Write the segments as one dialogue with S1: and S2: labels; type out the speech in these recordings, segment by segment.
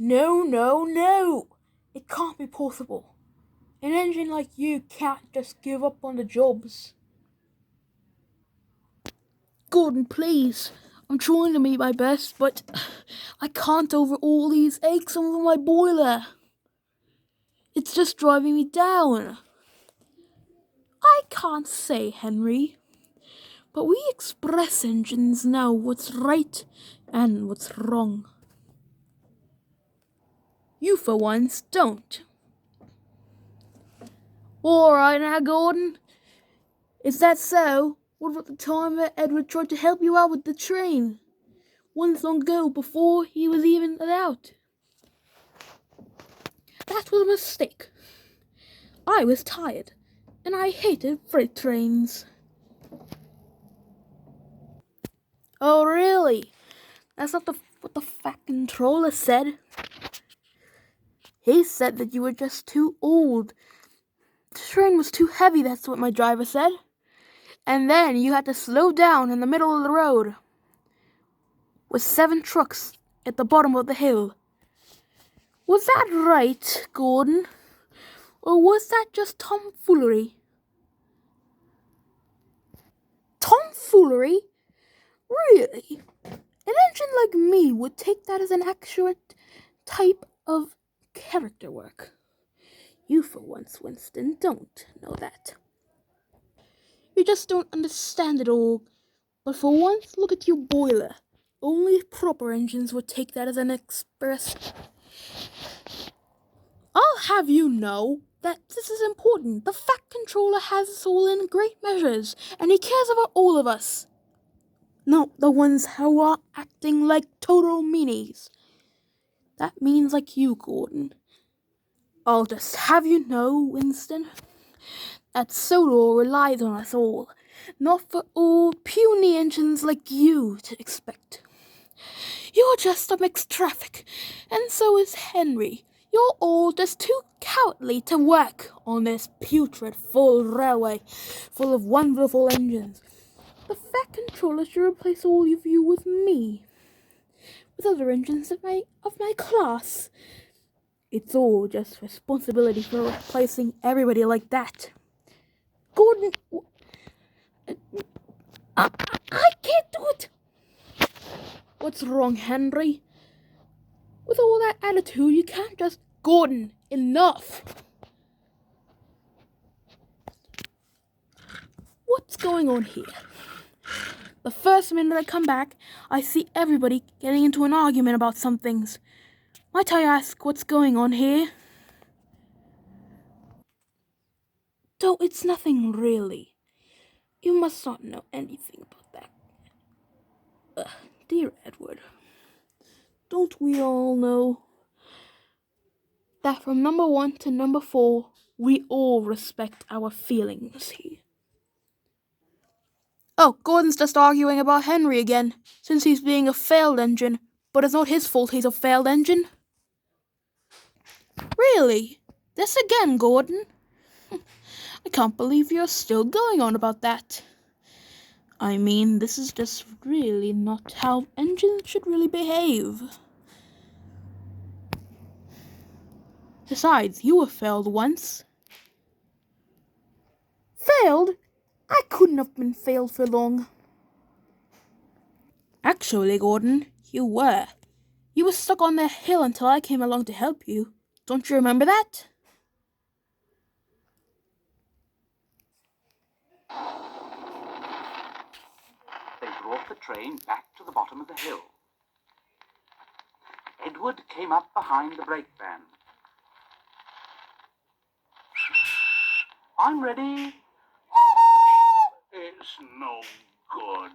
S1: No, no, no! It can't be possible. An engine like you can't just give up on the jobs. Gordon, please. I'm trying to make my best, but I can't over all these aches over my boiler. It's just driving me down. I can't say, Henry, but we express engines know what's right and what's wrong. You, for once, don't. Alright now, Gordon. Is that so? What about the time that Edward tried to help you out with the train? Once long ago, before he was even out. That was a mistake. I was tired, and I hated freight trains. Oh, really? That's not what the fat controller said. He said that you were just too old. The train was too heavy, that's what my driver said. And then you had to slow down in the middle of the road with 7 trucks at the bottom of the hill. Was that right, Gordon? Or was that just tomfoolery? Tomfoolery? Really? An engine like me would take that as an accurate type of character work. You, for once, Winston, don't know that. You just don't understand it all. But for once, look at your boiler. Only proper engines would take that as an express. I'll have you know that this is important. The Fat Controller has us all in great measures, and he cares about all of us. Not the ones who are acting like total meanies. That means like you, Gordon. I'll just have you know, Winston, that sodor relies on us all, not for all puny engines like you to expect. You're just a mixed traffic, and so is Henry. You're all just too cowardly to work on this putrid full railway full of wonderful engines. The Fat Controller should replace all of you with me, with other engines of my class. It's all just responsibility for replacing everybody like that. Gordon, I can't do it. What's wrong, Henry? With all that attitude, you can't just... Gordon, enough! What's going on here? The first minute I come back, I see everybody getting into an argument about some things. Might I ask what's going on here? Though it's nothing really. You must not know anything about that. Dear Edward, don't we all know that from number 1 to number 4, we all respect our feelings here? Oh, Gordon's just arguing about Henry again, since he's being a failed engine, but it's not his fault he's a failed engine. Really? This again, Gordon? I can't believe you're still going on about that. I mean, this is just really not how engines should really behave. Besides, you were failed once. Failed? I couldn't have been failed for long. Actually, Gordon, you were. You were stuck on that hill until I came along to help you. Don't you remember that?
S2: They brought the train back to the bottom of the hill. Edward came up behind the brake van. I'm ready. It's no good.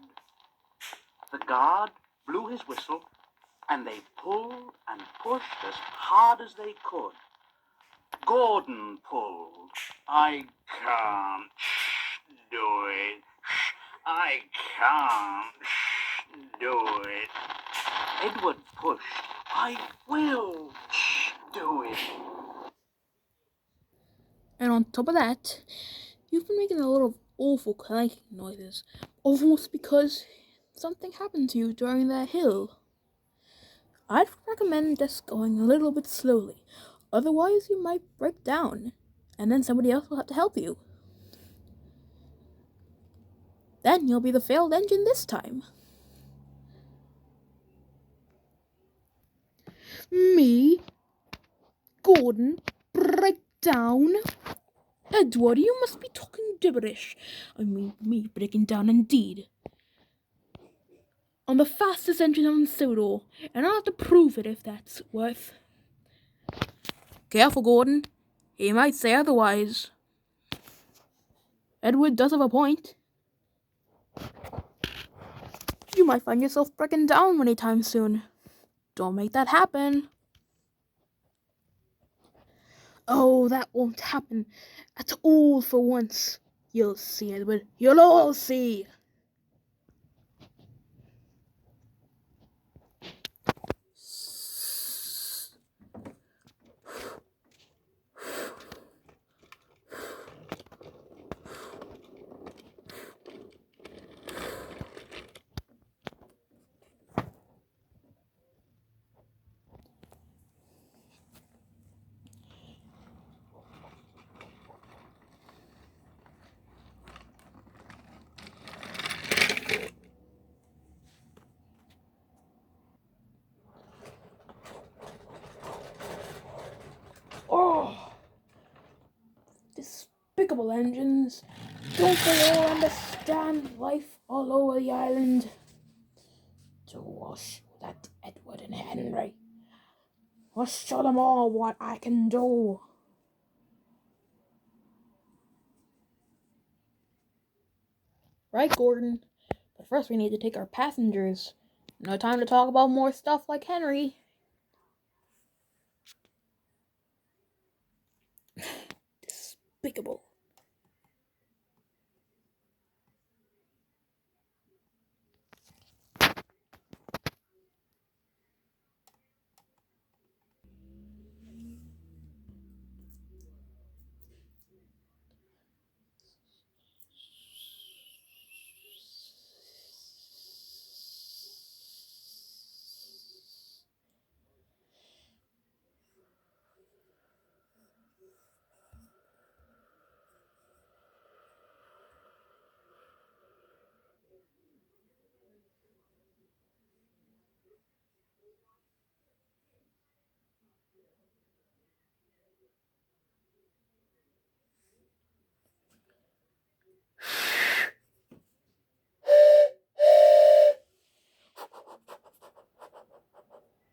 S2: The guard blew his whistle, and they pulled and pushed as hard as they could. Gordon pulled. I can't do it. I can't do it. Edward pushed. I will do it.
S1: And on top of that, you've been making a lot of awful clanking noises, almost because something happened to you during that hill. I'd recommend just going a little bit slowly. Otherwise, you might break down, and then somebody else will have to help you. Then you'll be the failed engine this time. Me? Gordon? Break down? Edward, you must be talking gibberish. I mean, me breaking down indeed. On the fastest engine on Sodor, and I'll have to prove it if that's worth. Careful, Gordon. He might say otherwise. Edward does have a point. You might find yourself breaking down anytime soon. Don't make that happen. Oh, that won't happen at all for once. You'll see, Edward. You'll all see. Oh, despicable engines. Don't they all understand life all over the island? To show that Edward and Henry. I'll show them all what I can do. Right, Gordon? But first we need to take our passengers. No time to talk about more stuff like Henry. Despicable.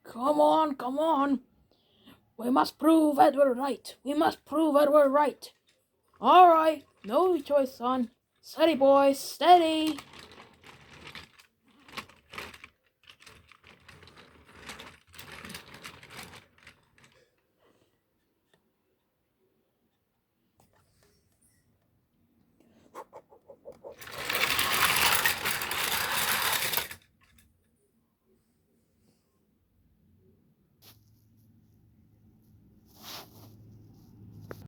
S1: Come on, come on. We must prove Edward right. We must prove Edward right. All right, no choice, son. Steady, boys, steady.